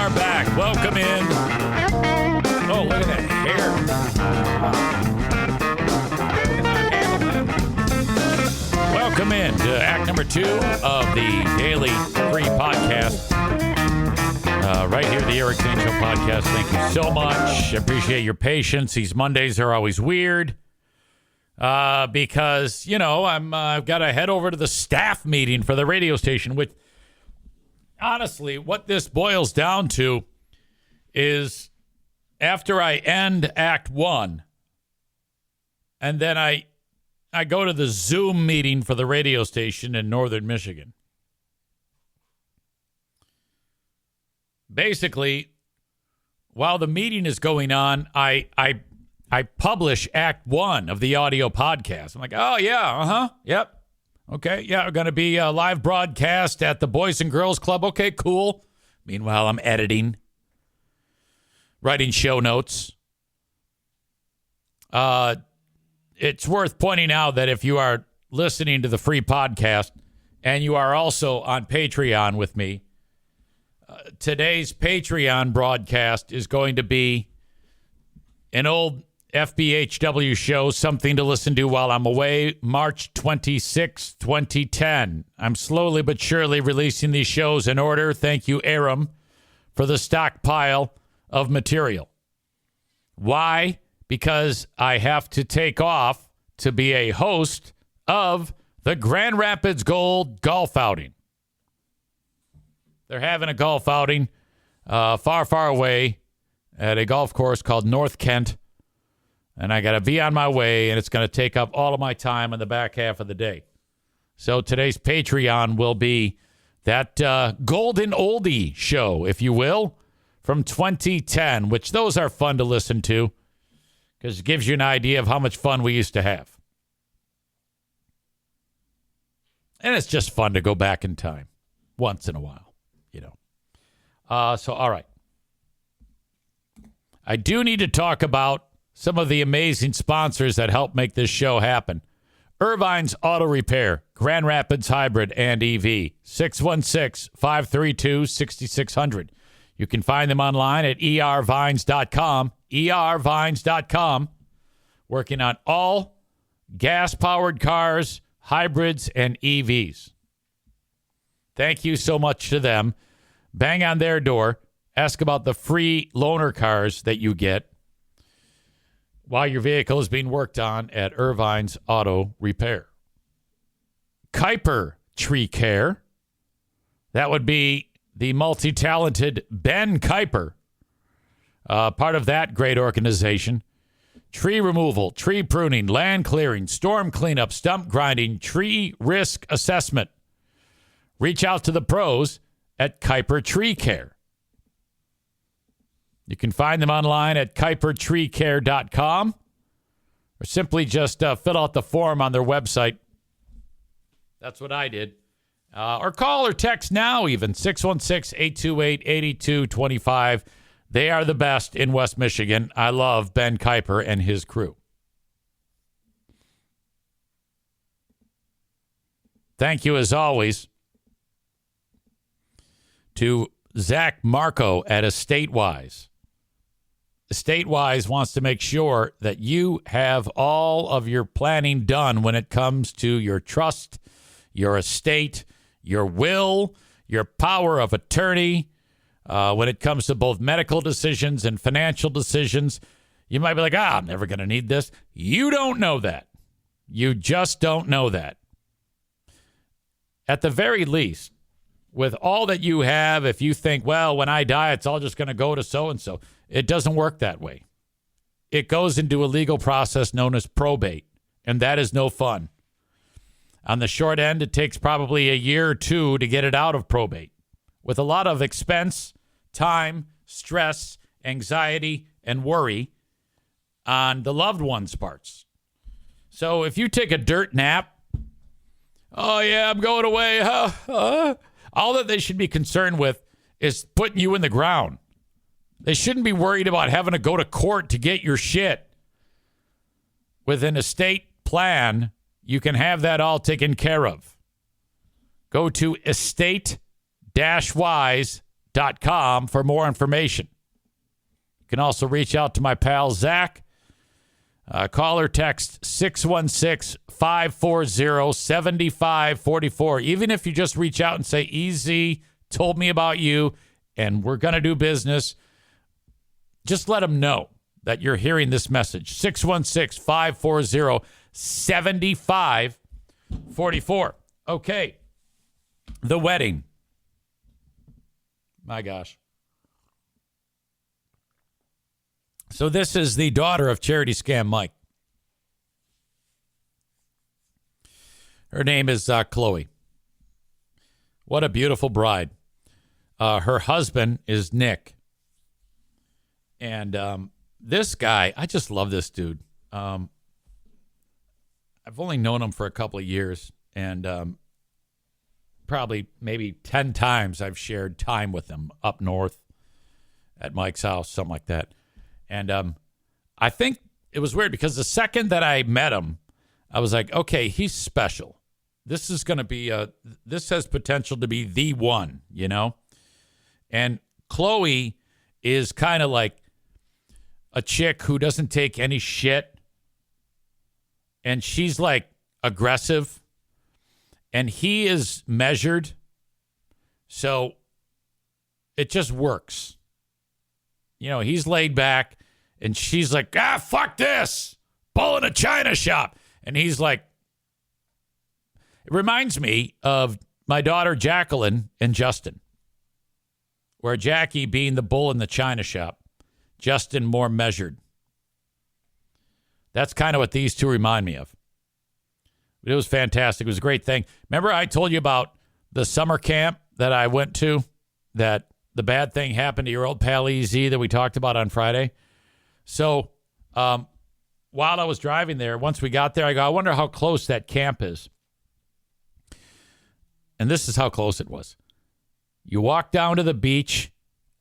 are back. Welcome in. Oh, look at that hair. Welcome in to act number 2 of the Daily Free Podcast. Right here, the Eric Zane Show Podcast. Thank you so much. I appreciate your patience. These Mondays are always weird because, you know, I've got to head over to the staff meeting for the radio station, which, honestly, what this boils down to is after I end Act 1, and then I go to the Zoom meeting for the radio station in northern Michigan. Basically, while the meeting is going on, I publish Act 1 of the audio podcast. I'm like, oh, yeah, yep. Okay, yeah, we're going to be a live broadcast at the Boys and Girls Club. Okay, cool. Meanwhile, I'm editing, writing show notes. It's worth pointing out that if you are listening to the free podcast and you are also on Patreon with me, today's Patreon broadcast is going to be an old FBHW show, something to listen to while I'm away, March 26, 2010. I'm slowly but surely releasing these shows in order. Thank you, Aram, for the stockpile of material. Why? Because I have to take off to be a host of the Grand Rapids Gold Golf Outing. They're having a golf outing far, far away at a golf course called North Kent. And I got to be on my way, and it's going to take up all of my time in the back half of the day. So today's Patreon will be that golden oldie show, if you will, from 2010, which those are fun to listen to because it gives you an idea of how much fun we used to have. And it's just fun to go back in time once in a while, you know. So, all right. I do need to talk about some of the amazing sponsors that help make this show happen. Irvine's Auto Repair, Grand Rapids Hybrid and EV, 616-532-6600. You can find them online at ervines.com, ervines.com, working on all gas-powered cars, hybrids, and EVs. Thank you so much to them. Bang on their door. Ask about the free loaner cars that you get while your vehicle is being worked on at Irvine's Auto Repair. Kuiper Tree Care. That would be the multi-talented Ben Kuiper, part of that great organization. Tree removal, tree pruning, land clearing, storm cleanup, stump grinding, tree risk assessment. Reach out to the pros at Kuiper Tree Care. You can find them online at kuipertreecare.com or simply just fill out the form on their website. That's what I did. Or call or text now even, 616-828-8225. They are the best in West Michigan. I love Ben Kuiper and his crew. Thank you, as always, to Zach Marco at EstateWise. EstateWise wants to make sure that you have all of your planning done when it comes to your trust, your estate, your will, your power of attorney, when it comes to both medical decisions and financial decisions. You might be like, I'm never going to need this. You don't know that. You just don't know that. At the very least, with all that you have, if you think, well, when I die, it's all just going to go to so-and-so. It doesn't work that way. It goes into a legal process known as probate, and that is no fun. On the short end, it takes probably a year or two to get it out of probate, with a lot of expense, time, stress, anxiety, and worry on the loved one's parts. So if you take a dirt nap, oh, yeah, I'm going away. All that they should be concerned with is putting you in the ground. They shouldn't be worried about having to go to court to get your shit. With an estate plan, you can have that all taken care of. Go to estate-wise.com warpath.com for more information. You can also reach out to my pal Zach. Call or text 616-540-7544. Even if you just reach out and say, EZ told me about you and we're going to do business, just let them know that you're hearing this message. 616-540-7544. Okay. The wedding. My gosh. So this is the daughter of Charity Scam Mike. Her name is Chloe. What a beautiful bride. Her husband is Nick. And this guy, I just love this dude. I've only known him for a couple of years. And probably maybe 10 times I've shared time with him up north at Mike's house, something like that. And I think it was weird because the second that I met him, I was like, okay, he's special. This is going to be this has potential to be the one, you know? And Chloe is kind of like a chick who doesn't take any shit. And she's like aggressive. And he is measured. So it just works. You know, he's laid back and she's like, fuck this. Bull in a china shop. And he's like, it reminds me of my daughter Jacqueline and Justin, where Jackie being the bull in the china shop, Justin more measured. That's kind of what these two remind me of. It was fantastic. It was a great thing. Remember I told you about the summer camp that I went to, that the bad thing happened to your old pal EZ that we talked about on Friday? So while I was driving there, once we got there, I go, I wonder how close that camp is. And this is how close it was. You walk down to the beach,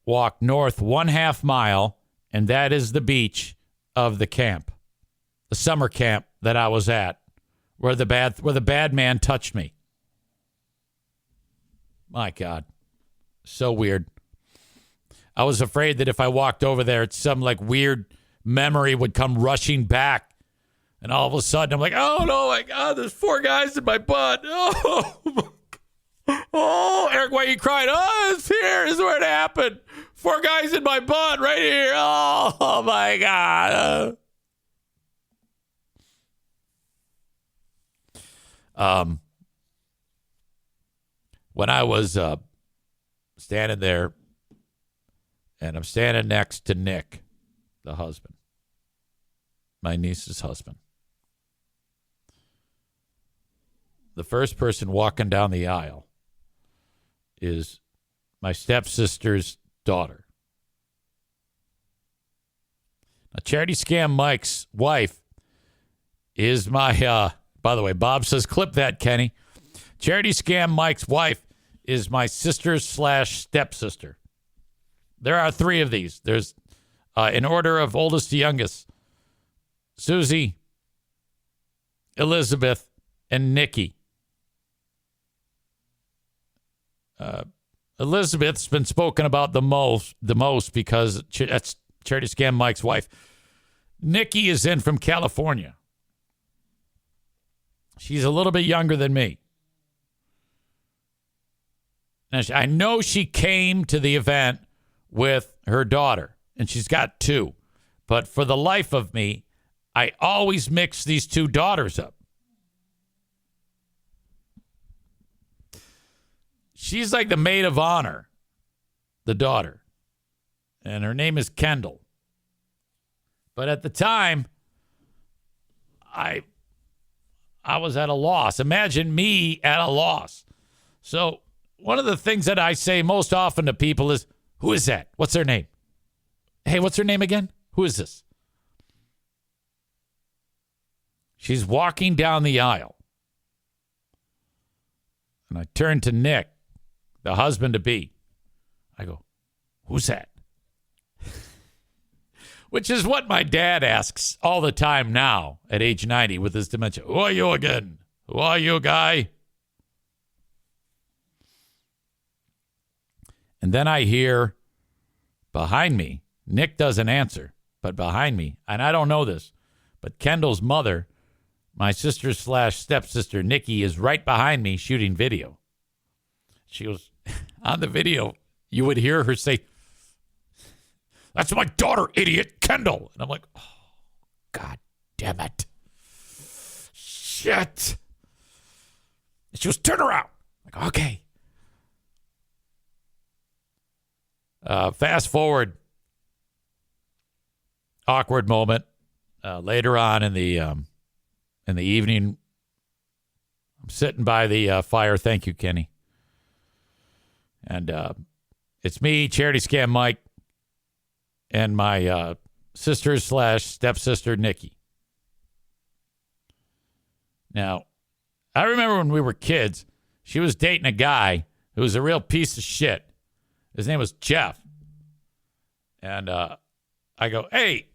walk north 1/2 mile, and that is the beach of the camp, the summer camp that I was at, where the bad man touched me. My God. So weird. I was afraid that if I walked over there, some like weird memory would come rushing back. And all of a sudden, I'm like, oh, no, my God, there's 4 guys in my butt. Oh, Eric, why are you crying? Oh, it's here. This is where it happened. 4 guys in my butt right here. Oh my God. When I was standing there, and I'm standing next to Nick, the husband, my niece's husband. The first person walking down the aisle is my stepsister's daughter. Now, Charity Scam Mike's wife is my, by the way, Bob says, clip that, Kenny. Charity Scam Mike's wife is my sister/stepsister. There are 3 of these. There's, in order of oldest to youngest, Susie, Elizabeth, and Nikki. Elizabeth's been spoken about the most because that's Charity Scam Mike's wife. Nikki is in from California. She's a little bit younger than me. Now, I know she came to the event with her daughter, and she's got 2. But for the life of me, I always mix these 2 daughters up. She's like the maid of honor, the daughter. And her name is Kendall. But at the time, I was at a loss. Imagine me at a loss. So one of the things that I say most often to people is, who is that? What's their name? Hey, what's her name again? Who is this? She's walking down the aisle. And I turn to Nick, the husband-to-be. I go, who's that? Which is what my dad asks all the time now at age 90 with his dementia. Who are you again? Who are you, guy? And then I hear behind me, Nick doesn't answer, but behind me, and I don't know this, but Kendall's mother, my sister/stepsister, Nikki, is right behind me shooting video. She goes, on the video, you would hear her say, "That's my daughter, idiot, Kendall." And I'm like, oh, God damn it. Shit. And she goes, "Turn around." I'm like, okay. Fast forward. Awkward moment. Later on in the evening, I'm sitting by the fire. Thank you, Kenny. And it's me, Charity Scam Mike, and my sister/stepsister, Nikki. Now, I remember when we were kids, she was dating a guy who was a real piece of shit. His name was Jeff. And I go, "Hey,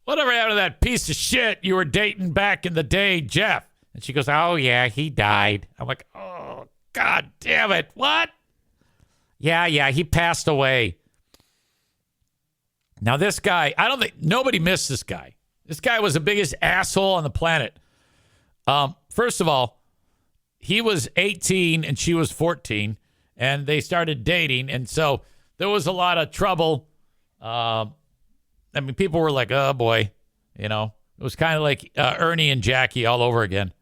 whatever happened to that piece of shit you were dating back in the day, Jeff?" And she goes, "Oh, yeah, he died." I'm like, oh, God damn it. What? Yeah, he passed away. Now, this guy, I don't think, nobody missed this guy. This guy was the biggest asshole on the planet. First of all, he was 18 and she was 14, and they started dating. And so there was a lot of trouble. I mean, people were like, oh, boy, you know. It was kind of like Ernie and Jackie all over again.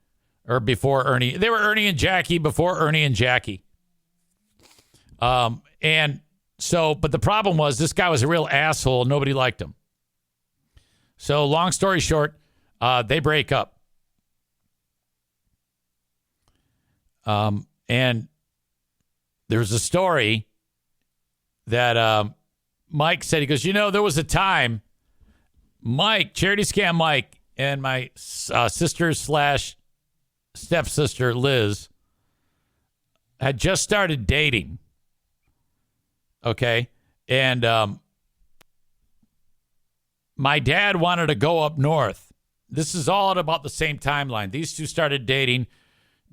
Or before Ernie. They were Ernie and Jackie before Ernie and Jackie. And so, but the problem was this guy was a real asshole. Nobody liked him. So long story short, they break up. And there's a story that Mike said. He goes, there was a time Mike, Charity Scam Mike, and my sister/stepsister Liz had just started dating. Okay. And my dad wanted to go up north. This is all at about the same timeline. These two started dating.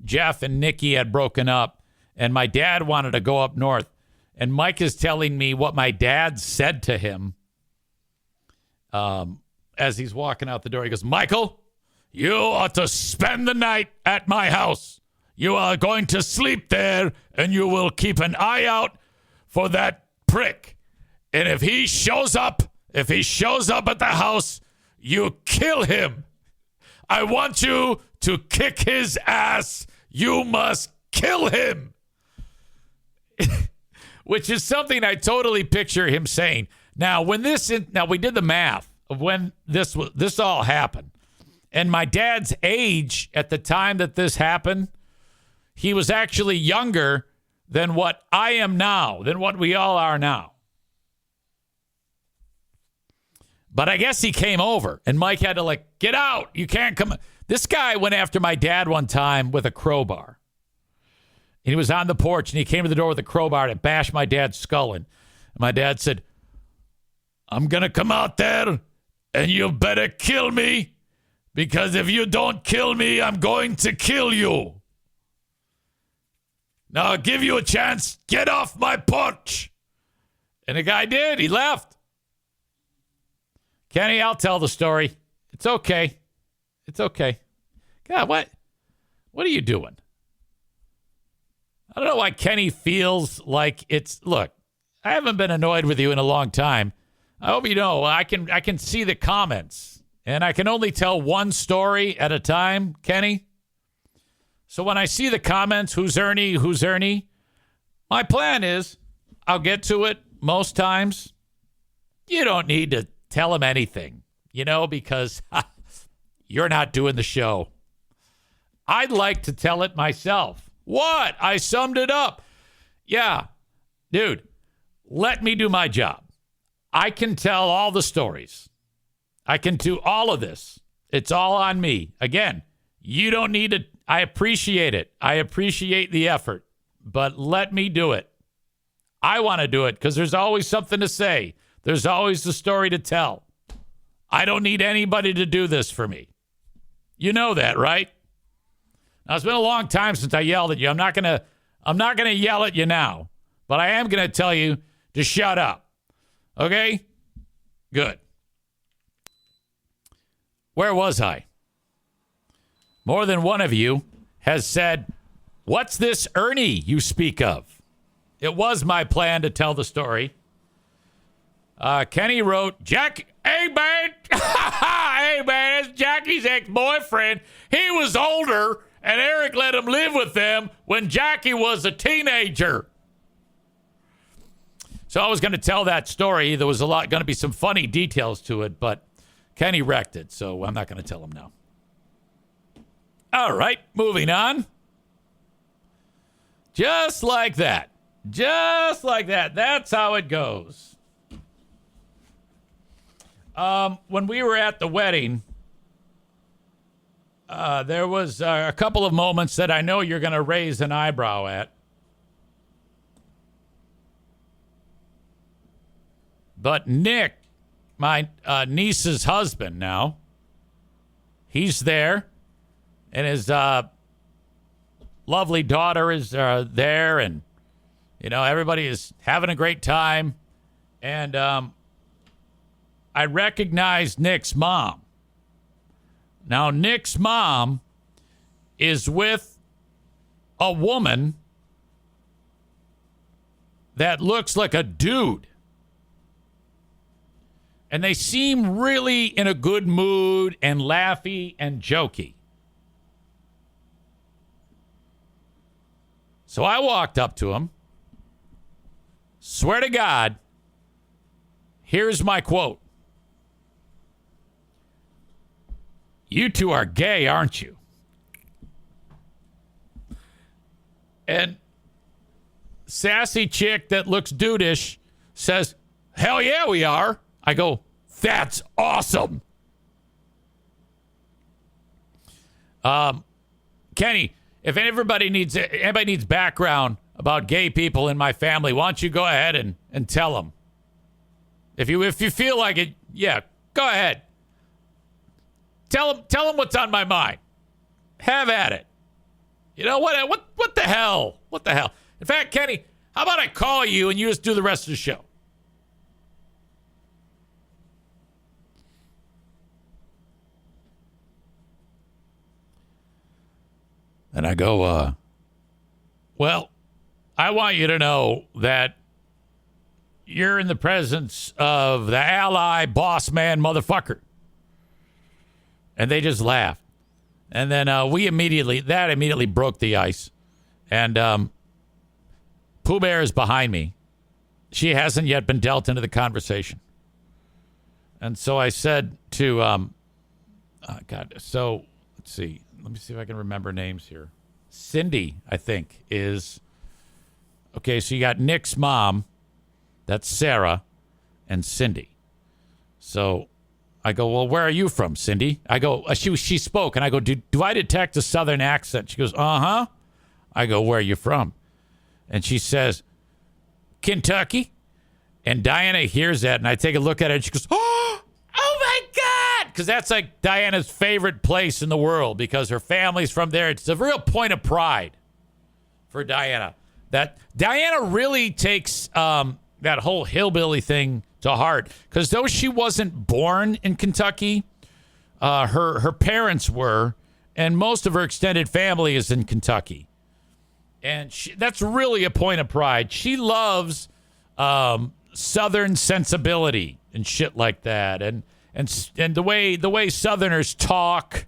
Jeff and Nikki had broken up, and my dad wanted to go up north. And Mike is telling me what my dad said to him as he's walking out the door. He goes, "Michael, you ought to spend the night at my house. You are going to sleep there, and you will keep an eye out for that prick. And if he shows up at the house, you kill him. I want you to kick his ass. You must kill him." Which is something I totally picture him saying. Now, we did the math of when this all happened. And my dad's age at the time that this happened, he was actually younger than what I am now, than what we all are now. But I guess he came over, and Mike had to get out. You can't come. This guy went after my dad one time with a crowbar. And he was on the porch, and he came to the door with a crowbar to bash my dad's skull in. And my dad said, "I'm going to come out there, and you better kill me, because if you don't kill me, I'm going to kill you. Now, I'll give you a chance. Get off my porch." And the guy did. He left. Kenny, I'll tell the story. It's okay. It's okay. God, what are you doing? I don't know why Kenny feels like look, I haven't been annoyed with you in a long time. I hope you know I can see the comments, and I can only tell one story at a time, Kenny. So when I see the comments, who's Ernie, my plan is I'll get to it most times. You don't need to tell him anything, because you're not doing the show. I'd like to tell it myself. What? I summed it up. Yeah, dude, let me do my job. I can tell all the stories. I can do all of this. It's all on me. Again, you don't need to. I appreciate it. I appreciate the effort, but let me do it. I want to do it because there's always something to say. There's always a story to tell. I don't need anybody to do this for me. You know that, right? Now, it's been a long time since I yelled at you. I'm not gonna yell at you now, but I am going to tell you to shut up. Okay? Good. Where was I? More than one of you has said, "What's this Ernie you speak of?" It was my plan to tell the story. Kenny wrote, hey, man, hey, man, that's Jackie's ex-boyfriend. He was older, and Eric let him live with them when Jackie was a teenager. So I was going to tell that story. There was going to be some funny details to it, but Kenny wrecked it, so I'm not going to tell him now. All right, moving on. Just like that. Just like that. That's how it goes. When we were at the wedding, there was a couple of moments that I know you're going to raise an eyebrow at. But Nick, my niece's husband now, he's there, and his lovely daughter is there, and, everybody is having a great time. And I recognized Nick's mom. Now, Nick's mom is with a woman that looks like a dude. And they seem really in a good mood and laughy and jokey. So I walked up to him. Swear to God, here's my quote. "You two are gay, aren't you?" And sassy chick that looks dudeish says, "Hell yeah, we are." I go, "That's awesome." Kenny, if anybody needs background about gay people in my family, why don't you go ahead and tell them? If you feel like it, yeah, go ahead. Tell them what's on my mind. Have at it. You know what? What the hell? What the hell? In fact, Kenny, how about I call you and you just do the rest of the show? And I go, well, I want you to know that you're in the presence of the ally boss man motherfucker. And they just laughed. And then that immediately broke the ice. And Pooh Bear is behind me. She hasn't yet been dealt into the conversation. And so I said to, so let's see. Let me see if I can remember names here. Cindy, I think, is... Okay, so you got Nick's mom. That's Sarah and Cindy. So I go, well, where are you from, Cindy? I go, she spoke, and I go, do I detect a Southern accent? She goes, uh-huh. I go, where are you from? And she says, Kentucky. And Diana hears that, and I take a look at it, and she goes, oh my God! Because that's like Diana's favorite place in the world, because her family's from there. It's a real point of pride for Diana. That Diana really takes that whole hillbilly thing to heart, because though she wasn't born in Kentucky, her parents were, and most of her extended family is in Kentucky, and that's really a point of pride. She loves Southern sensibility and shit like that, and the way Southerners talk,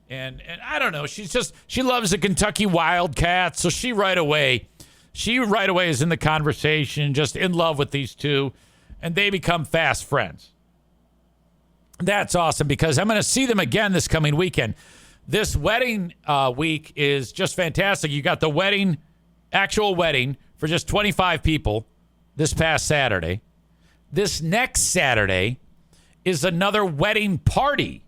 and I don't know. She loves the Kentucky Wildcats, so she right away is in the conversation, just in love with these two, and they become fast friends. That's awesome, because I'm going to see them again this coming weekend. This wedding week is just fantastic. You got the actual wedding for just 25 people this past Saturday. This next Saturday is another wedding party.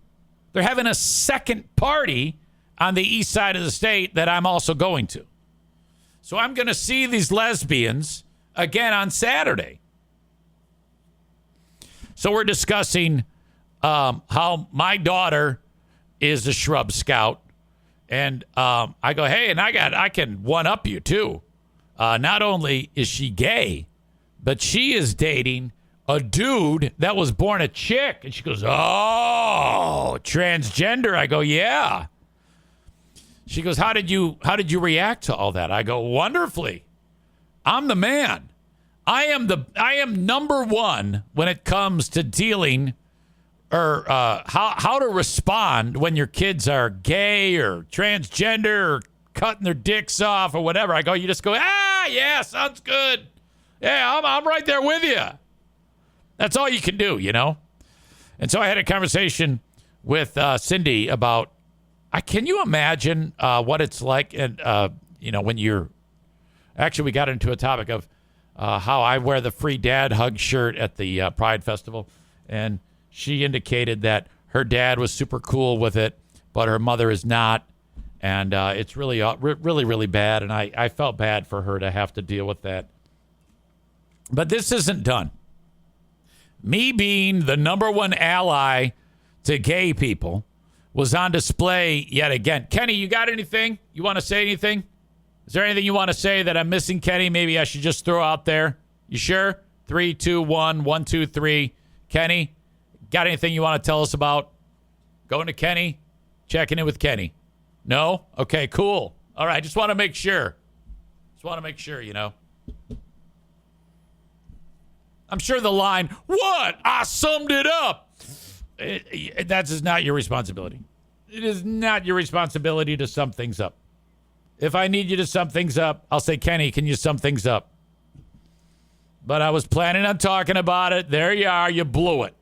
They're having a second party on the east side of the state that I'm also going to. So I'm going to see these lesbians again on Saturday. So we're discussing how my daughter is a shrub scout. And I go, hey, and I can one-up you too. not only is she gay, but she is dating a dude that was born a chick. And she goes, oh, transgender. I go, yeah. She goes, how did you react to all that? I go, wonderfully. I'm the man. I am number one when it comes to dealing or how to respond when your kids are gay or transgender or cutting their dicks off or whatever. I go, you just go, yeah, sounds good. Yeah, I'm right there with you. That's all you can do, you know? And so I had a conversation with Cindy about, can you imagine what it's like? And, when you're, actually we got into a topic of how I wear the free dad hug shirt at the Pride Festival. And she indicated that her dad was super cool with it, but her mother is not. And it's really, really, really bad. And I felt bad for her to have to deal with that. But this isn't done. Me being the number one ally to gay people was on display yet again. Kenny, you got anything? You want to say anything? Is there anything you want to say that I'm missing, Kenny? Maybe I should just throw out there. You sure? 3, 2, 1, 1, 2, 3. Kenny, got anything you want to tell us about? Going to Kenny? Checking in with Kenny? No? Okay, cool. All right, just want to make sure. You know. I'm sure the line, what? I summed it up. That is not your responsibility. It is not your responsibility to sum things up. If I need you to sum things up, I'll say, Kenny, can you sum things up? But I was planning on talking about it. There you are. You blew it.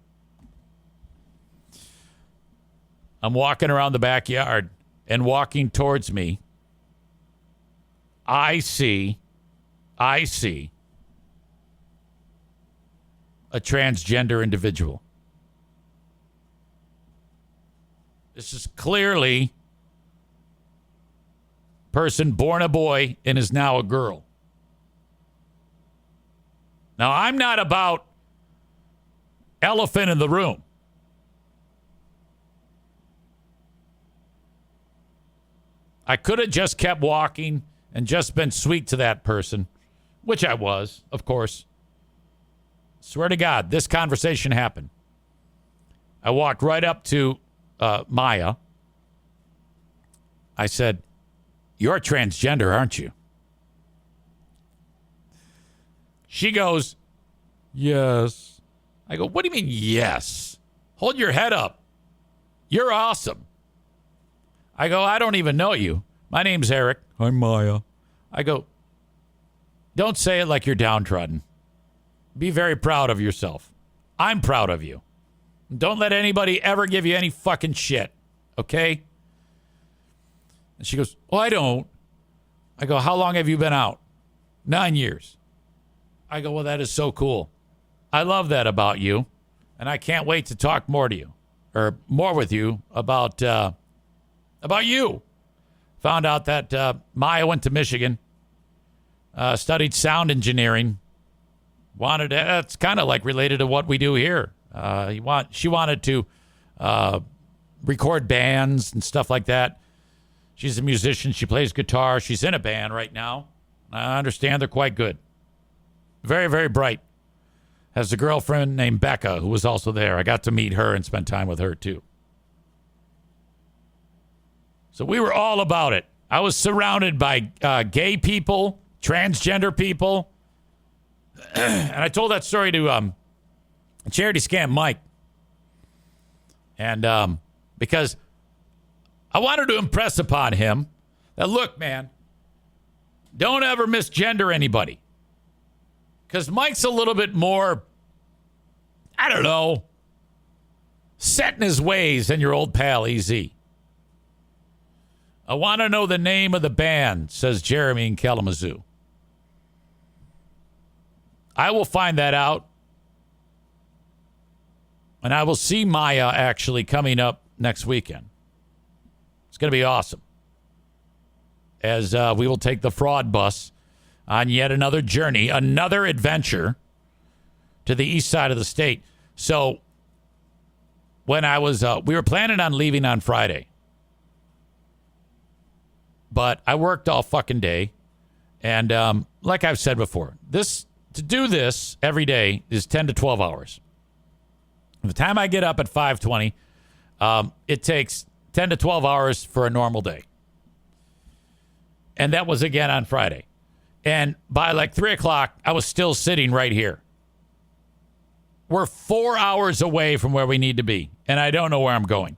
I'm walking around the backyard, and walking towards me, I see a transgender individual. This is clearly a person born a boy and is now a girl. Now, I'm not about elephant in the room. I could have just kept walking and just been sweet to that person, which I was, of course. Swear to God, this conversation happened. I walked right up to Maya. I said, you're transgender, aren't you? She goes, yes. I go, what do you mean, yes? Hold your head up. You're awesome. I go, I don't even know you. My name's Eric. I'm Maya. I go, don't say it like you're downtrodden. Be very proud of yourself. I'm proud of you. Don't let anybody ever give you any fucking shit. Okay? And she goes, oh, I don't. I go, how long have you been out? 9 years. I go, well, that is so cool. I love that about you. And I can't wait to talk more to you or more with you about you. Found out that Maya went to Michigan, studied sound engineering. It's kind of like related to what we do here. She wanted to record bands and stuff like that. She's a musician. She plays guitar. She's in a band right now. I understand they're quite good. Very, very bright. Has a girlfriend named Becca who was also there. I got to meet her and spend time with her too. So we were all about it. I was surrounded by gay people, transgender people. And I told that story to Charity Scam Mike. And because I wanted to impress upon him that, look, man, don't ever misgender anybody. Because Mike's a little bit more, I don't know, set in his ways than your old pal EZ. I want to know the name of the band, says Jeremy in Kalamazoo. I will find that out. And I will see Maya actually coming up next weekend. It's going to be awesome. As we will take the fraud bus on yet another journey, another adventure to the east side of the state. So when I was, we were planning on leaving on Friday. But I worked all fucking day. And like I've said before, to do this every day is 10 to 12 hours. By the time I get up at 5:20, it takes 10 to 12 hours for a normal day. And that was again on Friday. And by like 3 o'clock, I was still sitting right here. We're 4 hours away from where we need to be, and I don't know where I'm going.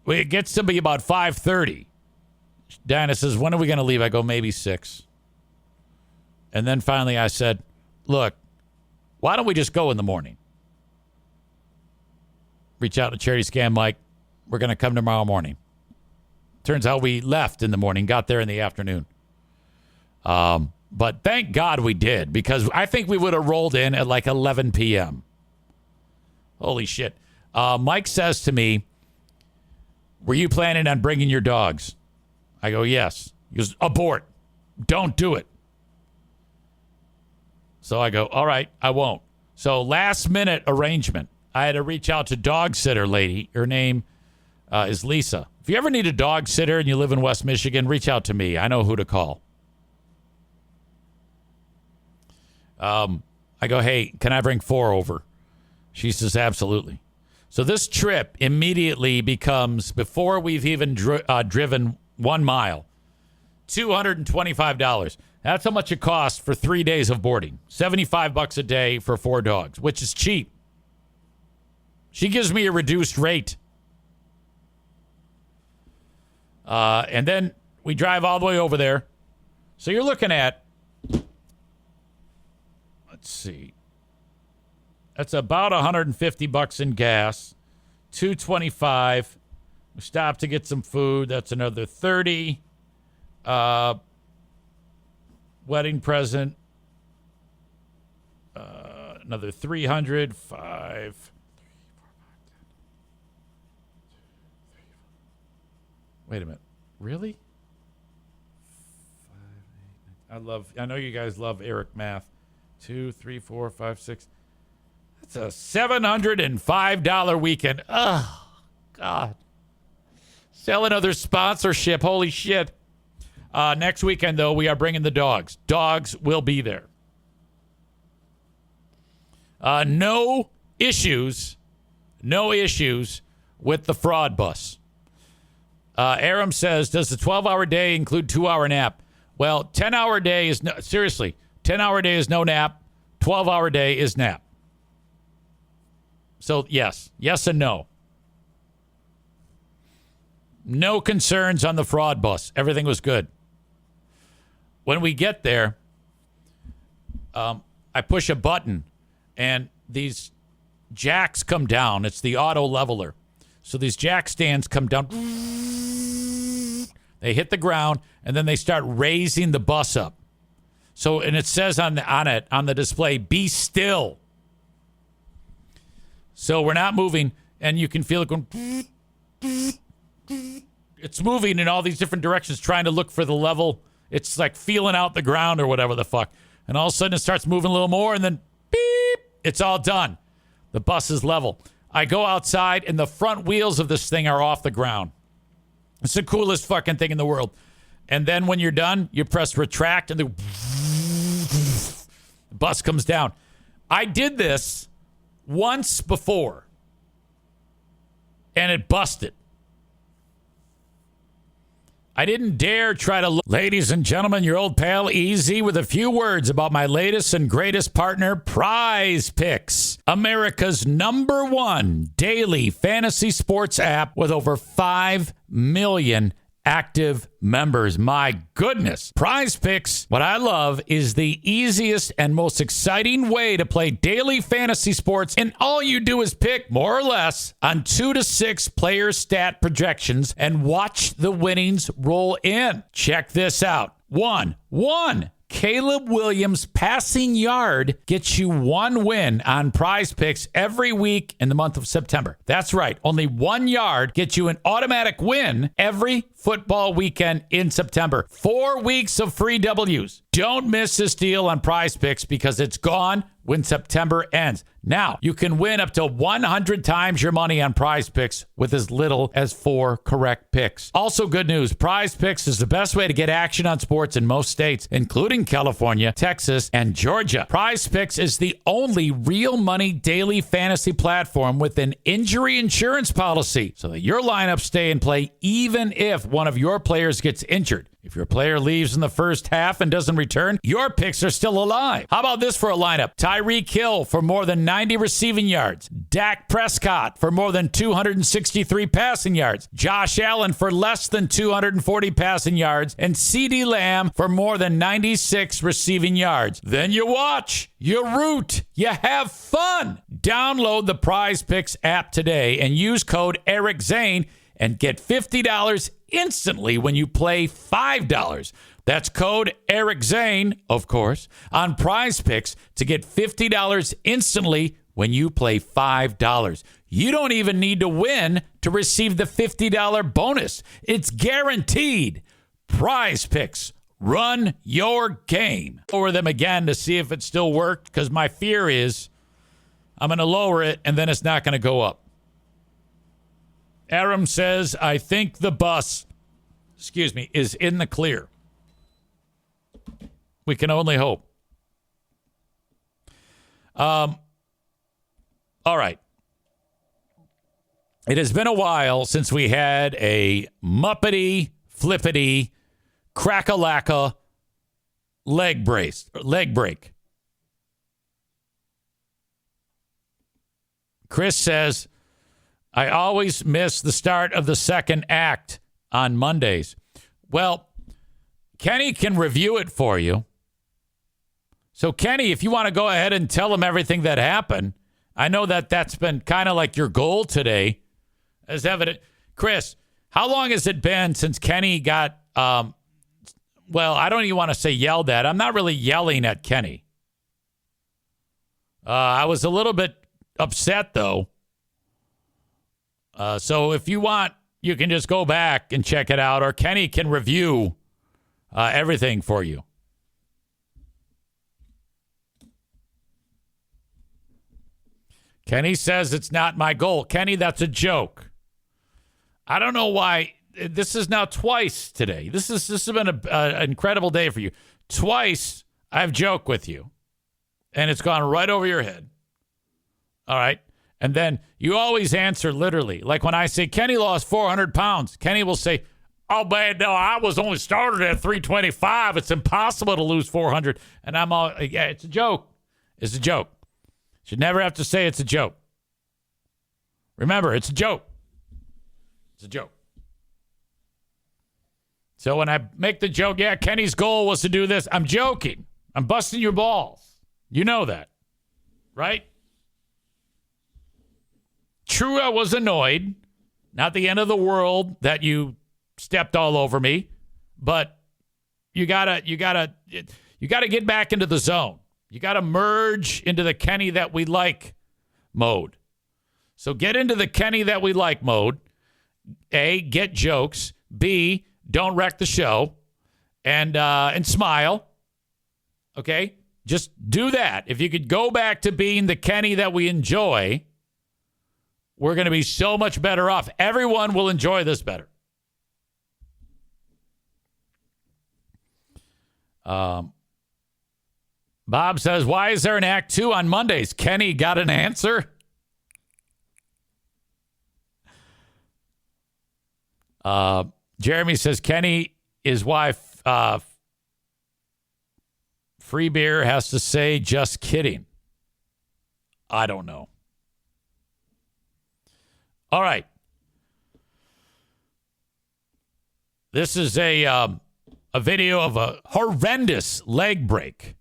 It gets to be about 5:30. Diana says, when are we going to leave? I go, maybe 6. And then finally I said, look, why don't we just go in the morning? Reach out to Charity Scam Mike. We're going to come tomorrow morning. Turns out we left in the morning, got there in the afternoon. But thank God we did, because I think we would have rolled in at like 11 p.m. Holy shit. Mike says to me, were you planning on bringing your dogs? I go, yes. He goes, abort. Don't do it. So I go, all right, I won't. So last minute arrangement. I had to reach out to dog sitter lady. Her name is Lisa. If you ever need a dog sitter and you live in West Michigan, reach out to me. I know who to call. I go, hey, can I bring 4 over? She says, absolutely. So this trip immediately becomes, before we've even driven 1 mile, $225. That's how much it costs for 3 days of boarding. $75 a day for 4 dogs, which is cheap. She gives me a reduced rate. And then we drive all the way over there. So you're looking at, let's see, that's about $150 in gas, $225. We stop to get some food. That's another $30. Wedding present, another $300. 5. Wait a minute. Really? 5, 8, 9. I know you guys love Eric math. 2, 3, 4, 5, 6. That's a $705 weekend. Oh, God. Sell another sponsorship. Holy shit. Next weekend, though, we are bringing the dogs. Dogs will be there. No issues with the fraud bus. Aram says, does the 12-hour day include 2-hour nap? Well, 10-hour day is no, seriously, 10-hour day is no nap. 12-hour day is nap. So, yes and no. No concerns on the fraud bus. Everything was good. When we get there, I push a button, and these jacks come down. It's the auto leveler. So these jack stands come down. They hit the ground, and then they start raising the bus up. So, and it says on the display, be still. So we're not moving, and you can feel it going. It's moving in all these different directions, trying to look for the level. It's like feeling out the ground or whatever the fuck. And all of a sudden it starts moving a little more, and then beep, it's all done. The bus is level. I go outside, and the front wheels of this thing are off the ground. It's the coolest fucking thing in the world. And then when you're done, you press retract, and the bus comes down. I did this once before, and it busted. I didn't dare try to look. Ladies and gentlemen, your old pal EZ with a few words about my latest and greatest partner, Prize Picks, America's #1 daily fantasy sports app with over 5 million active members. My goodness. Prize Picks, what I love is the easiest and most exciting way to play daily fantasy sports, and all you do is pick, more or less, on 2 to 6 player stat projections and watch the winnings roll in. Check this out. One. Caleb Williams' passing yard gets you 1 win on Prize Picks every week in the month of September. That's right. Only 1 yard gets you an automatic win every football weekend in September. 4 weeks of free W's. Don't miss this deal on Prize Picks because it's gone when September ends. Now, you can win up to 100 times your money on Prize Picks with as little as 4 correct picks. Also, good news, Prize Picks is the best way to get action on sports in most states, including California, Texas, and Georgia. Prize Picks is the only real money daily fantasy platform with an injury insurance policy so that your lineups stay in play even if one of your players gets injured. If your player leaves in the first half and doesn't return, your picks are still alive. How about this for a lineup? Tyreek Hill for more than 90 receiving yards. Dak Prescott for more than 263 passing yards. Josh Allen for less than 240 passing yards. And CeeDee Lamb for more than 96 receiving yards. Then you watch, you root, you have fun. Download the Prize Picks app today and use code Eric Zane and get $50 instantly when you play $5. That's code Eric Zane, of course, on Prize Picks to get $50 instantly when you play $5. You don't even need to win to receive the $50 bonus. It's guaranteed. Prize Picks. Run your game. Lower them again to see if it still worked, because my fear is I'm going to lower it and then it's not going to go up. Aram says, I think the bus, is in the clear. We can only hope. All right. It has been a while since we had a muppety, flippity, crack-a-lacka leg break. Chris says, I always miss the start of the second act on Mondays. Well, Kenny can review it for you. So, Kenny, if you want to go ahead and tell him everything that happened, I know that that's been kind of like your goal today, as evident. Chris, how long has it been since Kenny got, well, I don't even want to say yelled at. I'm not really yelling at Kenny. I was a little bit upset, though. So if you want, you can just go back and check it out, or Kenny can review everything for you. Kenny says it's not my goal. Kenny, that's a joke. I don't know why. This is now twice today. This has been an incredible day for you. Twice I've joked with you, and it's gone right over your head. All right. And then you always answer literally. Like when I say, Kenny lost 400 pounds, Kenny will say, oh, man, no, I was only started at 325. It's impossible to lose 400. And I'm all, yeah, it's a joke. It's a joke. Should never have to say it's a joke. Remember, it's a joke. It's a joke. So when I make the joke, yeah, Kenny's goal was to do this, I'm joking. I'm busting your balls. You know that, right? True, I was annoyed. Not the end of the world that you stepped all over me, but you gotta get back into the zone. You gotta merge into the Kenny that we like mode. So get into the Kenny that we like mode. A, get jokes. B, don't wreck the show, and smile. Okay, just do that. If you could go back to being the Kenny that we enjoy, we're going to be so much better off. Everyone will enjoy this better. Bob says, why is there an Act 2 on Mondays? Kenny got an answer? Jeremy says, Kenny is why Free Beer has to say, just kidding. I don't know. All right. This is a video of a horrendous leg break.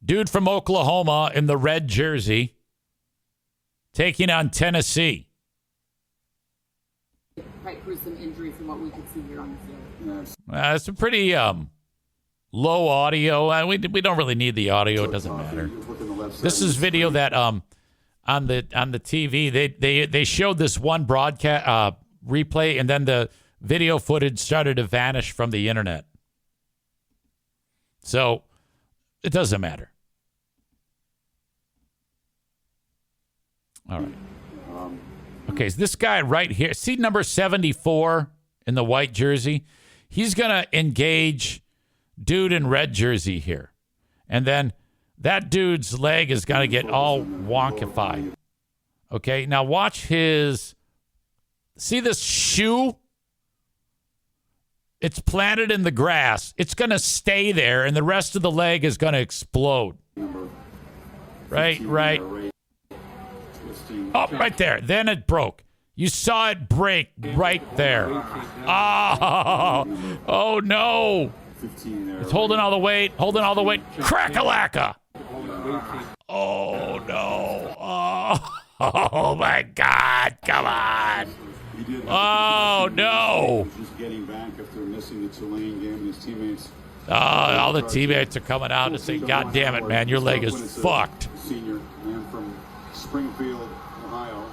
Dude from Oklahoma in the red jersey taking on Tennessee. Quite gruesome injury from what we could see here on the field. It's a pretty low audio. We don't really need the audio. It doesn't matter. This is video that on the TV they showed this one broadcast replay, and then the video footage started to vanish from the internet. So it doesn't matter. All right. Okay, so this guy right here, see number 74 in the white jersey? He's going to engage dude in red jersey here. And then that dude's leg is going to get all wonkified. Okay, now watch his... See this shoe? It's planted in the grass. It's going to stay there, and the rest of the leg is going to explode. Right. Oh, right there. Then it broke. You saw it break right there. Oh no. It's holding all the weight. Crack-a-lacka. Oh, no. Oh, my God. Come on. Oh, no. All the teammates are coming out and saying, God damn it, man, your leg is fucked. Senior man from Springfield, Ohio.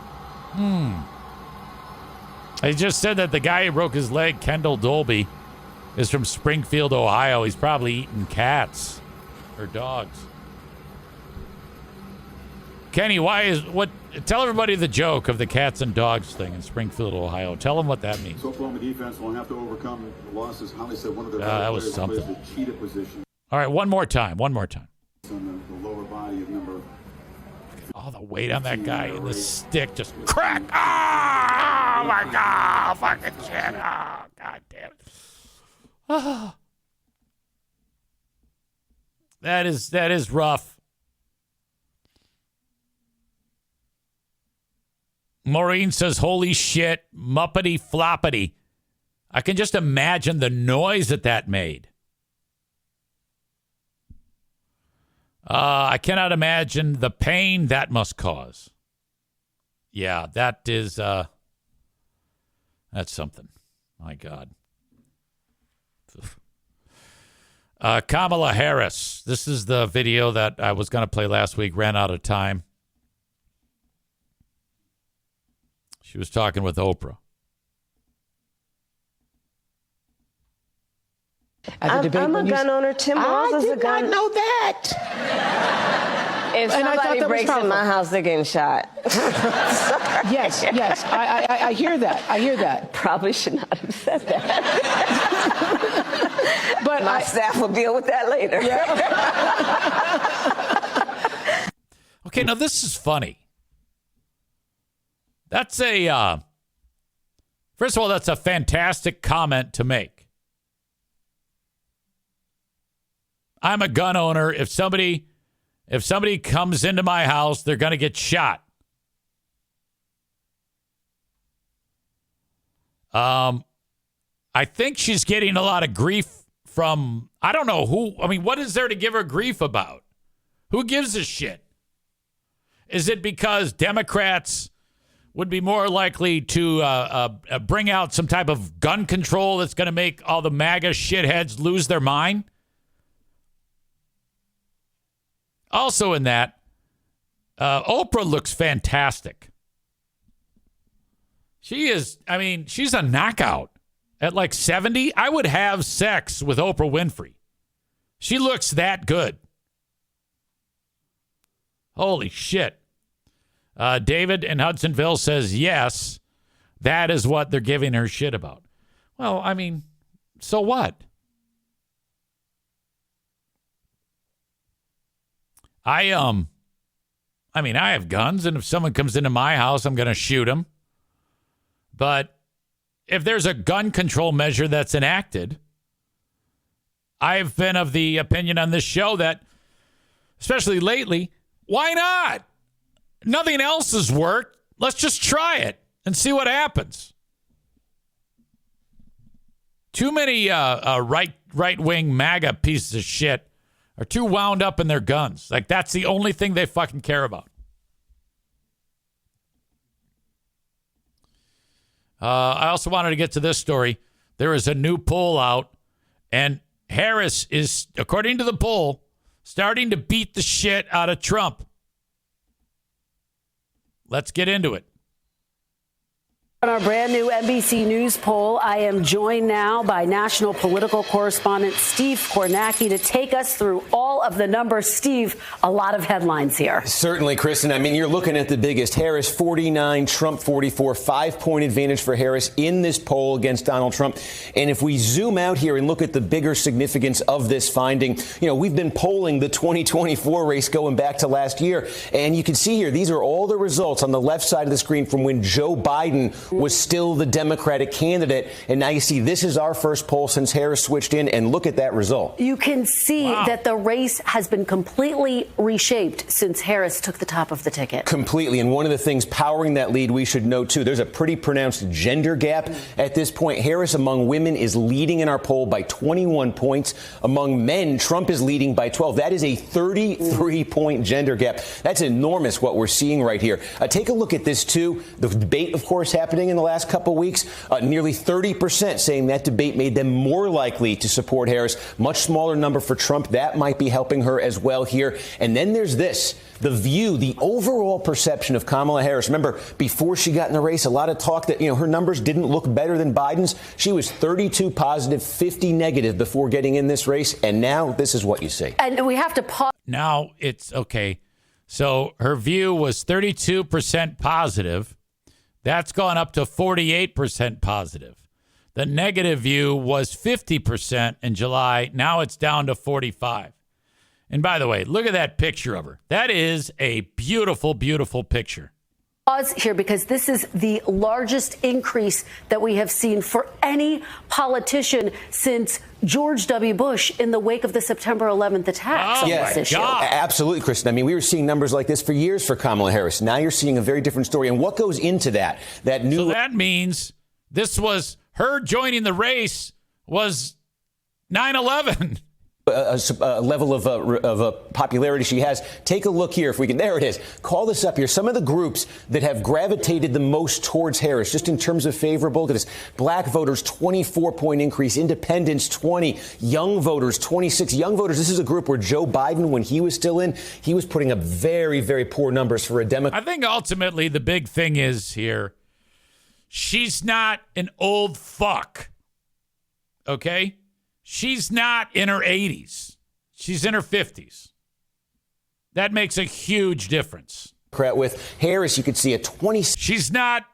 I just said that the guy who broke his leg, Kendall Dolby, is from Springfield, Ohio. He's probably eating cats or dogs. Kenny, tell everybody the joke of the cats and dogs thing in Springfield, Ohio. Tell them what that means. So Oklahoma defense will have to overcome the losses. Holly said one of their that was something. plays the cheetah position. All right, one more time. On the lower body of number. All the weight on that guy and the stick just crack. Oh my God, fucking shit. Oh, God damn it. Oh. That is rough. Maureen says, holy shit, muppety floppity. I can just imagine the noise that made. I cannot imagine the pain that must cause. Yeah, that's something. My God. Kamala Harris. This is the video that I was going to play last week, ran out of time. She was talking with Oprah. I'm a gun owner. Tim Walz is a gun. I did not know that. If somebody breaks in my house, they're getting shot. Yes. I hear that. Probably should not have said that. But my staff will deal with that later. Yeah. Okay, now this is funny. That's first of all, that's a fantastic comment to make. I'm a gun owner. If somebody comes into my house, they're going to get shot. I think she's getting a lot of grief from, I don't know who. I mean, what is there to give her grief about? Who gives a shit? Is it because Democrats would be more likely to bring out some type of gun control that's going to make all the MAGA shitheads lose their mind? Also in that, Oprah looks fantastic. She's a knockout. At like 70, I would have sex with Oprah Winfrey. She looks that good. Holy shit. David in Hudsonville says, yes, that is what they're giving her shit about. Well, I mean, so what? I have guns, and if someone comes into my house, I'm going to shoot them. But if there's a gun control measure that's enacted, I've been of the opinion on this show that, especially lately, why not? Nothing else has worked. Let's just try it and see what happens. Too many right-wing MAGA pieces of shit are too wound up in their guns. Like, that's the only thing they fucking care about. I also wanted to get to this story. There is a new poll out, and Harris is, according to the poll, starting to beat the shit out of Trump. Let's get into it. On our brand new NBC News poll, I am joined now by national political correspondent Steve Kornacki to take us through all of the numbers. Steve, a lot of headlines here. Certainly, Kristen. I mean, you're looking at the biggest. Harris 49, Trump 44, 5-point advantage for Harris in this poll against Donald Trump. And if we zoom out here and look at the bigger significance of this finding, we've been polling the 2024 race going back to last year. And you can see here, these are all the results on the left side of the screen from when Joe Biden was still the Democratic candidate. And now you see this is our first poll since Harris switched in, and look at that result. You can see that the race has been completely reshaped since Harris took the top of the ticket. Completely. And one of the things powering that lead we should note, too, there's a pretty pronounced gender gap at this point. Harris among women is leading in our poll by 21 points. Among men, Trump is leading by 12. That is a 33-point gender gap. That's enormous what we're seeing right here. Take a look at this, too. The debate, of course, happening in the last couple of weeks. Nearly 30% saying that debate made them more likely to support Harris. Much smaller number for Trump. That might be helping her as well here. And then there's this. The View, the overall perception of Kamala Harris. Remember, before she got in the race, a lot of talk that, her numbers didn't look better than Biden's. She was 32 positive, 50 negative before getting in this race. And now this is what you see. And we have to pause. Now it's okay. So her View was 32% positive. That's gone up to 48% positive. The negative View was 50% in July. Now it's down to 45. And by the way, look at that picture of her. That is a beautiful, beautiful picture. Pause here because this is the largest increase that we have seen for any politician since George W. Bush in the wake of the September 11th attacks on this issue. Absolutely, Kristen. I mean, we were seeing numbers like this for years for Kamala Harris. Now you're seeing a very different story. And what goes into that? So that means this was her joining the race was 9/11. A level of popularity she has. Take a look here if we can. There it is. Call this up here. Some of the groups that have gravitated the most towards Harris, just in terms of favorable. Look at this. Black voters, 24-point increase. Independents, 20. Young voters, 26. Young voters, this is a group where Joe Biden, when he was still in, he was putting up very, very poor numbers for a Democrat. I think ultimately the big thing is here, she's not an old fuck. Okay? She's not in her 80s. She's in her 50s. That makes a huge difference. With Harris, you could see a 20. She's not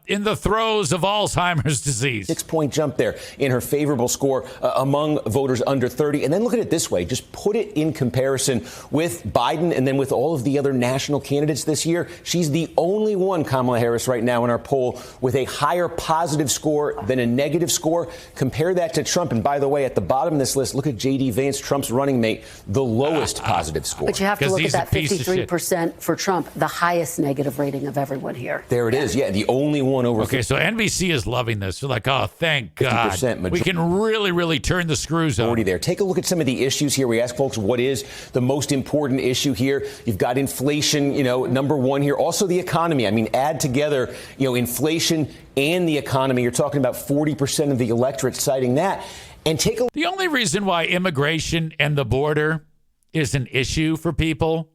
in the throes of Alzheimer's disease. 6-point jump there in her favorable score among voters under 30. And then look at it this way. Just put it in comparison with Biden and then with all of the other national candidates this year. She's the only one, Kamala Harris, right now in our poll with a higher positive score than a negative score. Compare that to Trump. And by the way, at the bottom of this list, look at J.D. Vance, Trump's running mate, the lowest positive score. But you have to look at that 53% for Trump, the highest negative rating of everyone here. There it is. Yeah, the only one over. Okay, so NBC is loving this. They're like, oh, thank God. We can really, really turn the screws on. There. Take a look at some of the issues here. We ask folks, what is the most important issue here? You've got inflation, number one here. Also the economy. I mean, add together, inflation and the economy. You're talking about 40% of the electorate citing that. And take a look. The only reason why immigration and the border is an issue for people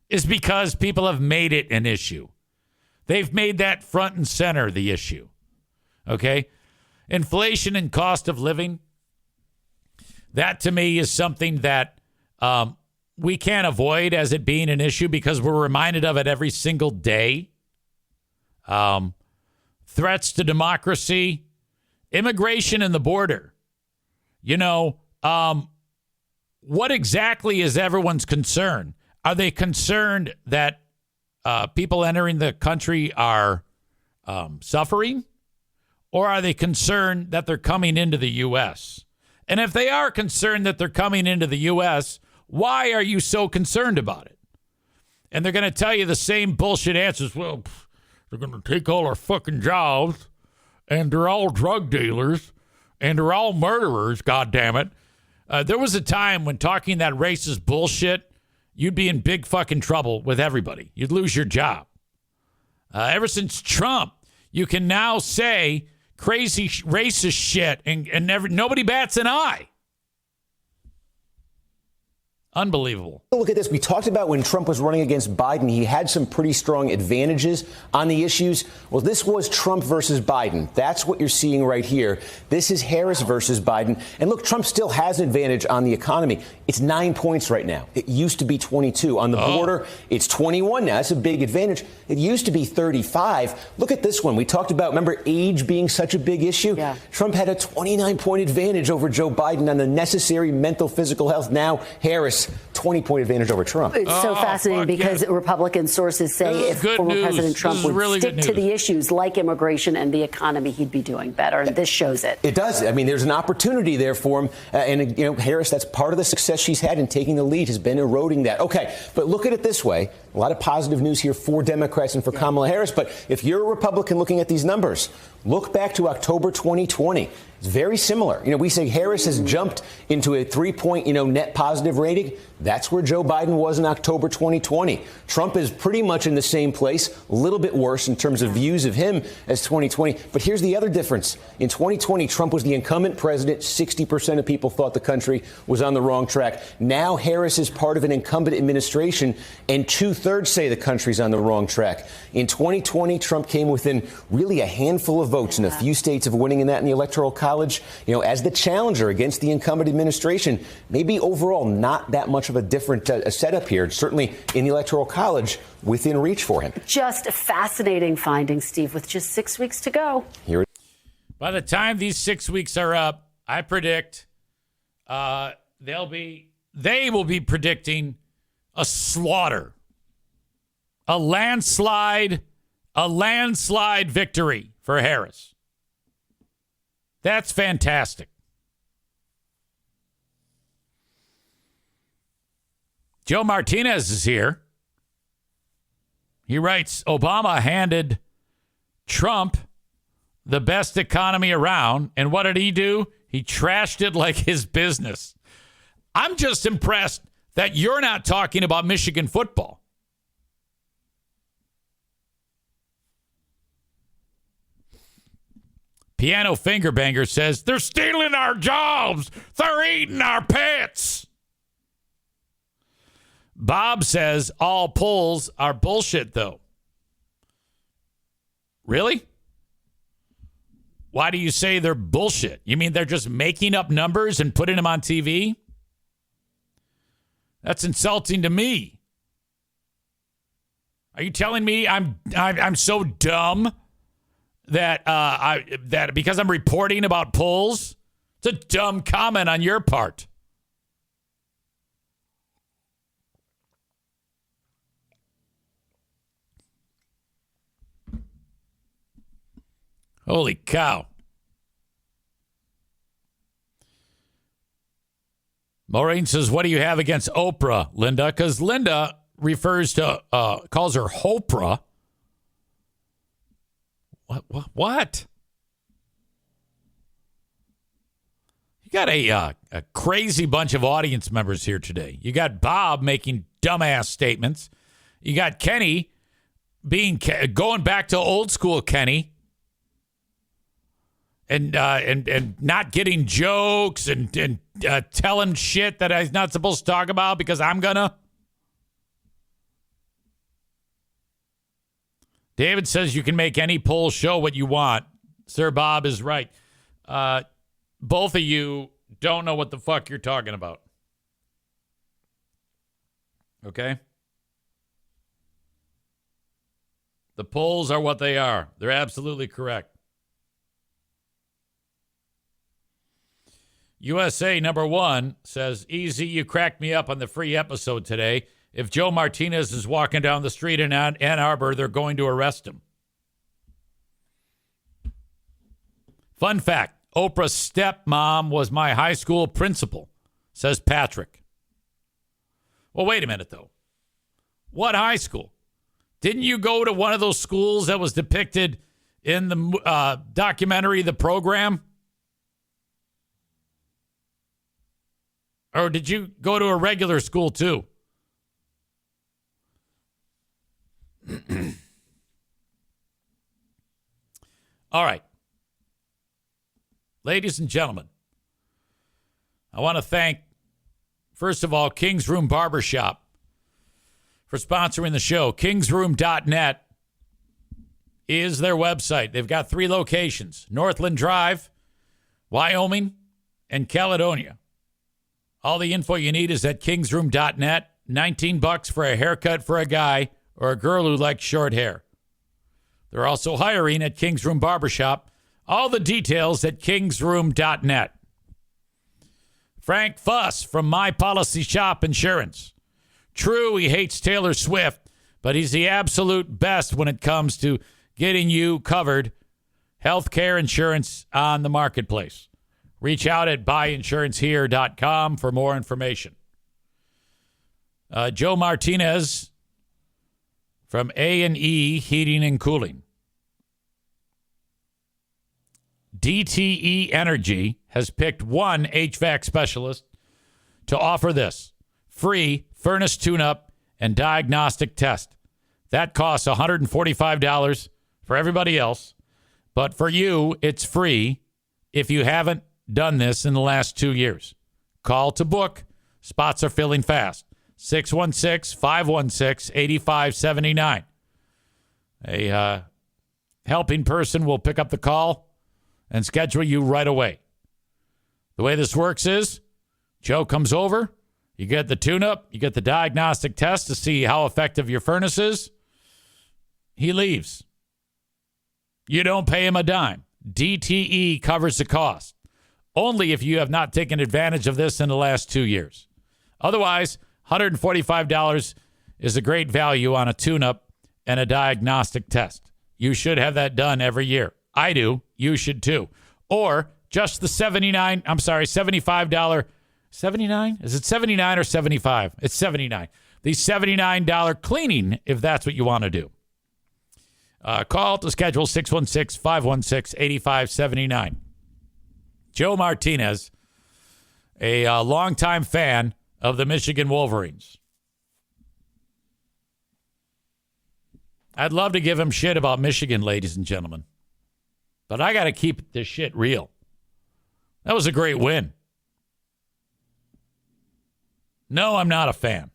is because people have made it an issue. They've made that front and center the issue. Okay? Inflation and cost of living, that to me is something that we can't avoid as it being an issue because we're reminded of it every single day. Threats to democracy, immigration and the border. What exactly is everyone's concern? Are they concerned that people entering the country are suffering? Or are they concerned that they're coming into the U.S.? And if they are concerned that they're coming into the U.S., why are you so concerned about it? And they're going to tell you the same bullshit answers. Well, they're going to take all our fucking jobs, and they're all drug dealers, and they're all murderers, goddammit. There was a time when talking that racist bullshit, you'd be in big fucking trouble with everybody. You'd lose your job. Ever since Trump, you can now say crazy racist shit and nobody bats an eye. Unbelievable. Look at this. We talked about when Trump was running against Biden, he had some pretty strong advantages on the issues. Well, this was Trump versus Biden. That's what you're seeing right here. This is Harris versus Biden. And look, Trump still has an advantage on the economy. It's 9 points right now. It used to be 22. On the border, it's 21 now. That's a big advantage. It used to be 35. Look at this one. We talked about, remember, age being such a big issue? Yeah. Trump had a 29-point advantage over Joe Biden on the necessary mental, physical health. Now, Harris, 20-point advantage over Trump. It's so fascinating because Republican sources say if former President Trump would really stick to the issues like immigration and the economy, he'd be doing better. And this shows it. It does. I mean, there's an opportunity there for him. And, Harris, that's part of the success she's had in taking the lead, has been eroding that. OK, but look at it this way. A lot of positive news here for Democrats and for Kamala Harris. But if you're a Republican looking at these numbers, look back to October 2020. It's very similar. We say Harris has jumped into a 3-point, net positive rating. That's where Joe Biden was in October 2020. Trump is pretty much in the same place, a little bit worse in terms of views of him as 2020. But here's the other difference. In 2020, Trump was the incumbent president. 60% of people thought the country was on the wrong track. Now Harris is part of an incumbent administration, and 2/3 say the country's on the wrong track. In 2020, Trump came within really a handful of votes in a few states of winning in that in the Electoral College. As the challenger against the incumbent administration, maybe overall not that much of a different setup here. Certainly in the Electoral College, within reach for him. Just fascinating findings, Steve, with just 6 weeks to go. By the time these 6 weeks are up, I predict they will be predicting a slaughter, a landslide victory for Harris. That's fantastic. Joe Martinez is here. He writes, Obama handed Trump the best economy around. And what did he do? He trashed it like his business. I'm just impressed that you're not talking about Michigan football. Piano Finger Banger says, they're stealing our jobs. They're eating our pets. Bob says, all polls are bullshit, though. Really? Why do you say they're bullshit? You mean they're just making up numbers and putting them on TV? That's insulting to me. Are you telling me I'm so dumb that that because I'm reporting about polls? It's a dumb comment on your part. Holy cow. Maureen says, what do you have against Oprah, Linda? Because Linda refers to, calls her Hopra. What? You got a crazy bunch of audience members here today. You got Bob making dumbass statements. You got Kenny going back to old school Kenny. And not getting jokes and telling shit that I'm not supposed to talk about because I'm gonna. David says you can make any poll show what you want. Sir Bob is right. Both of you don't know what the fuck you're talking about. Okay? The polls are what they are. They're absolutely correct. USA #1 says, easy, you cracked me up on the free episode today. If Joe Martinez is walking down the street in Ann Arbor, they're going to arrest him. Fun fact, Oprah's stepmom was my high school principal, says Patrick. Well, wait a minute, though. What high school? Didn't you go to one of those schools that was depicted in the documentary, The Program? Or did you go to a regular school, too? All right. Ladies and gentlemen, I want to thank First of all, King's Room Barbershop for sponsoring the show. Kingsroom.net is their website. They've got 3 locations: Northland Drive, Wyoming, and Caledonia. All the info you need is at kingsroom.net. $19 for a haircut for a guy or a girl who likes short hair. They're also hiring at King's Room Barbershop. All the details at kingsroom.net. Frank Fuss from My Policy Shop Insurance. True, he hates Taylor Swift, but he's the absolute best when it comes to getting you covered health care insurance on the marketplace. Reach out at buyinsurancehere.com for more information. Joe Martinez from A&E Heating and Cooling. DTE Energy has picked one HVAC specialist to offer this free furnace tune-up and diagnostic test. That costs $145 for everybody else, but for you, it's free if you haven't done this in the last 2 years. Call to book. Spots are filling fast. 616-516-8579. A helping person will pick up the call and schedule you right away. The way this works is Joe comes over, you get the tune-up, you get the diagnostic test to see how effective your furnace is. He leaves. You don't pay him a dime. DTE covers the cost. Only if you have not taken advantage of this in the last 2 years. Otherwise, $145 is a great value on a tune-up and a diagnostic test. You should have that done every year. I do. You should too. Or just the $75. 79? Is it 79 or 75? It's 79. The $79 cleaning, if that's what you want to do. Call to schedule 616-516-8579. Joe Martinez, a longtime fan of the Michigan Wolverines. I'd love to give him shit about Michigan, ladies and gentlemen. But I got to keep this shit real. That was a great win. No, I'm not a fan.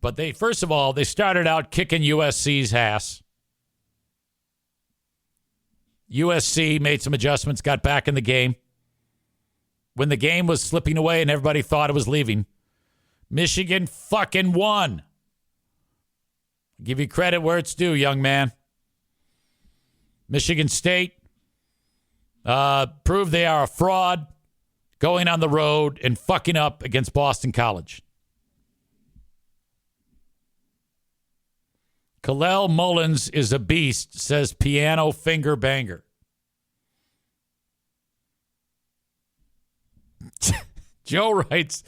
But first of all, they started out kicking USC's ass. USC made some adjustments, got back in the game. When the game was slipping away and everybody thought it was leaving, Michigan fucking won. Give you credit where it's due, young man. Michigan State proved they are a fraud going on the road and fucking up against Boston College. Kalel Mullins is a beast, says Piano Finger Banger. Joe writes,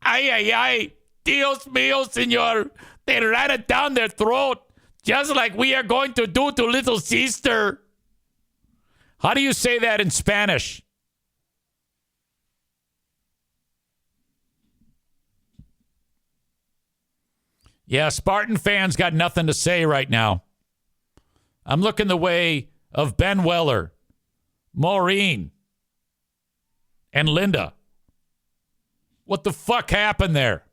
ay, Dios mío, señor. They ran it down their throat, just like we are going to do to little sister. How do you say that in Spanish? Yeah, Spartan fans got nothing to say right now. I'm looking the way of Ben Weller, Maureen, and Linda. What the fuck happened there?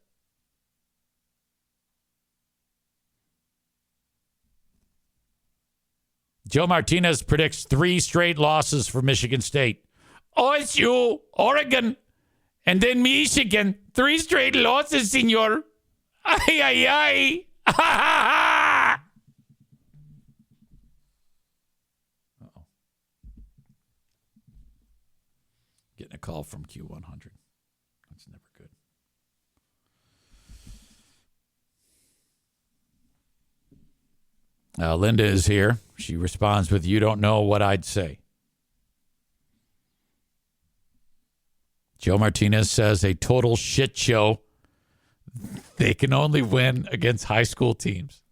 Joe Martinez predicts 3 straight losses for Michigan State. OSU, Oregon, and then Michigan. 3 straight losses, senor. Ay. Uh-oh. Getting a call from Q100. That's never good. Linda is here. She responds with, "You don't know what I'd say." Joe Martinez says a total shit show. They can only win against high school teams.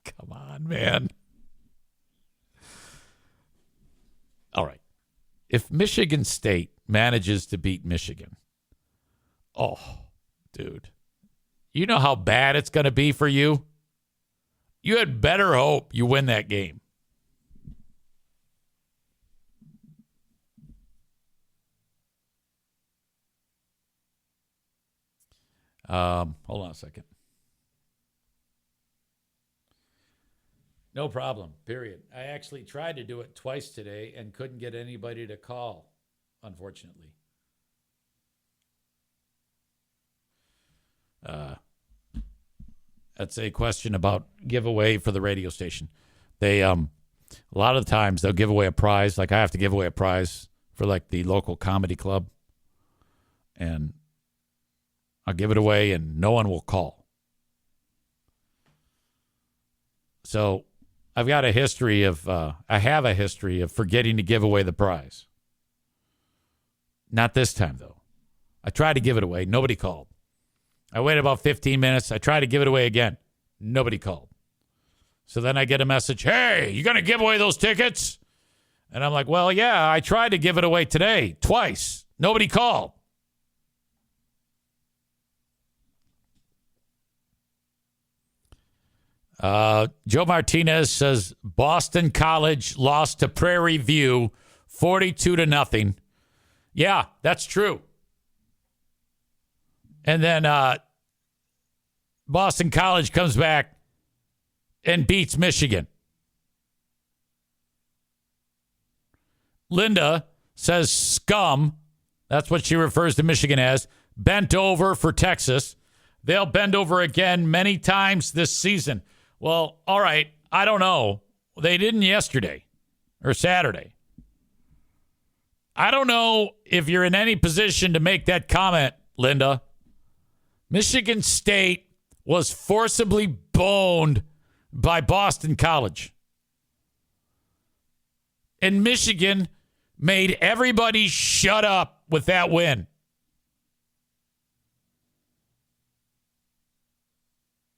Come on, man. All right. If Michigan State manages to beat Michigan, oh, dude, you know how bad it's going to be for you? You had better hope you win that game. Hold on a second. No problem, period. I actually tried to do it twice today and couldn't get anybody to call, unfortunately. That's a question about giveaway for the radio station. They, a lot of the times they'll give away a prize. Like I have to give away a prize for like the local comedy club. And I'll give it away and no one will call. So I have a history of forgetting to give away the prize. Not this time, though. I tried to give it away. Nobody called. I waited about 15 minutes. I tried to give it away again. Nobody called. So then I get a message, hey, you going to give away those tickets? And I'm like, well, yeah, I tried to give it away today, twice. Nobody called. Joe Martinez says Boston College lost to Prairie View 42-0. Yeah, that's true. And then Boston College comes back and beats Michigan. Linda says scum. That's what she refers to Michigan as. Bent over for Texas. They'll bend over again many times this season. Well, all right. I don't know. They didn't yesterday or Saturday. I don't know if you're in any position to make that comment, Linda. Michigan State was forcibly boned by Boston College. And Michigan made everybody shut up with that win.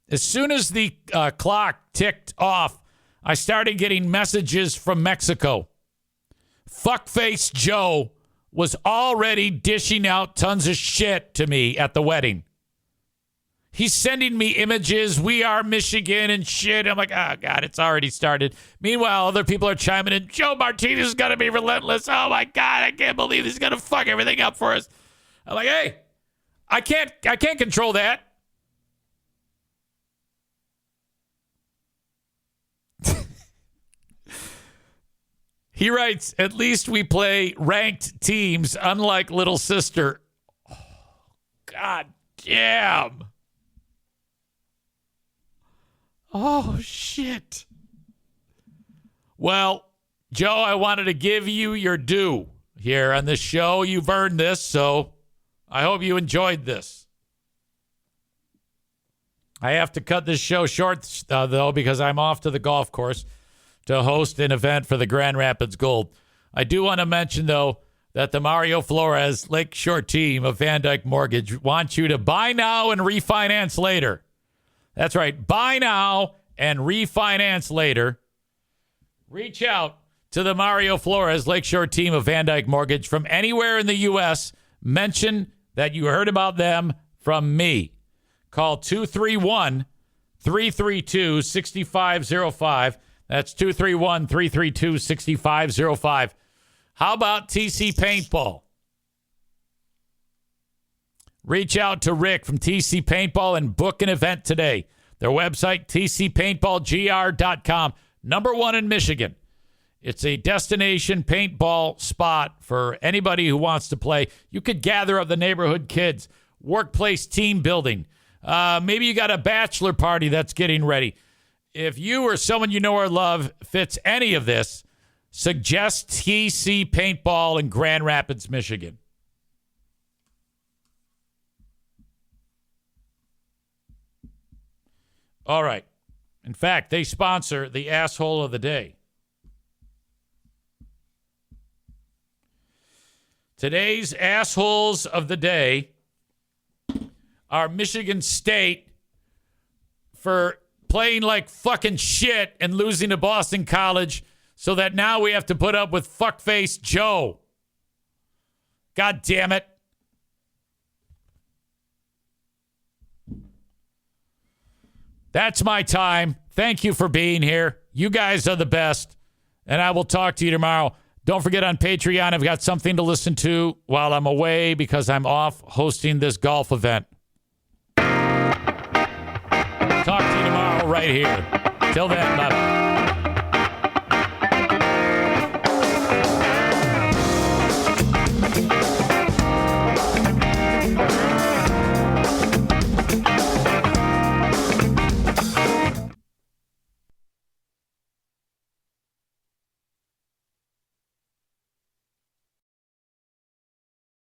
As soon as the clock ticked off, I started getting messages from Mexico. Fuckface Joe was already dishing out tons of shit to me at the wedding. He's sending me images. We are Michigan and shit. I'm like, oh, God, it's already started. Meanwhile, other people are chiming in. Joe Martinez is going to be relentless. Oh, my God, I can't believe he's going to fuck everything up for us. I'm like, hey, I can't control that. He writes, at least we play ranked teams, unlike Little Sister. Oh, God damn. Oh, shit. Well, Joe, I wanted to give you your due here on this show. You've earned this, so I hope you enjoyed this. I have to cut this show short, though, because I'm off to the golf course to host an event for the Grand Rapids Gold. I do want to mention, though, that the Mario Flores Lakeshore team of Van Dyke Mortgage wants you to buy now and refinance later. That's right. Buy now and refinance later. Reach out to the Mario Flores Lakeshore team of Van Dyke Mortgage from anywhere in the U.S. Mention that you heard about them from me. Call 231-332-6505. That's 231-332-6505. How about TC Paintball? Reach out to Rick from TC Paintball and book an event today. Their website, tcpaintballgr.com. Number one in Michigan. It's a destination paintball spot for anybody who wants to play. You could gather up the neighborhood kids, workplace team building. Maybe you got a bachelor party that's getting ready. If you or someone you know or love fits any of this, suggest TC Paintball in Grand Rapids, Michigan. All right. In fact, they sponsor the asshole of the day. Today's assholes of the day are Michigan State for playing like fucking shit and losing to Boston College so that now we have to put up with fuckface Joe. God damn it. That's my time. Thank you for being here. You guys are the best. And I will talk to you tomorrow. Don't forget on Patreon, I've got something to listen to while I'm away because I'm off hosting this golf event. right here. Till then, bye.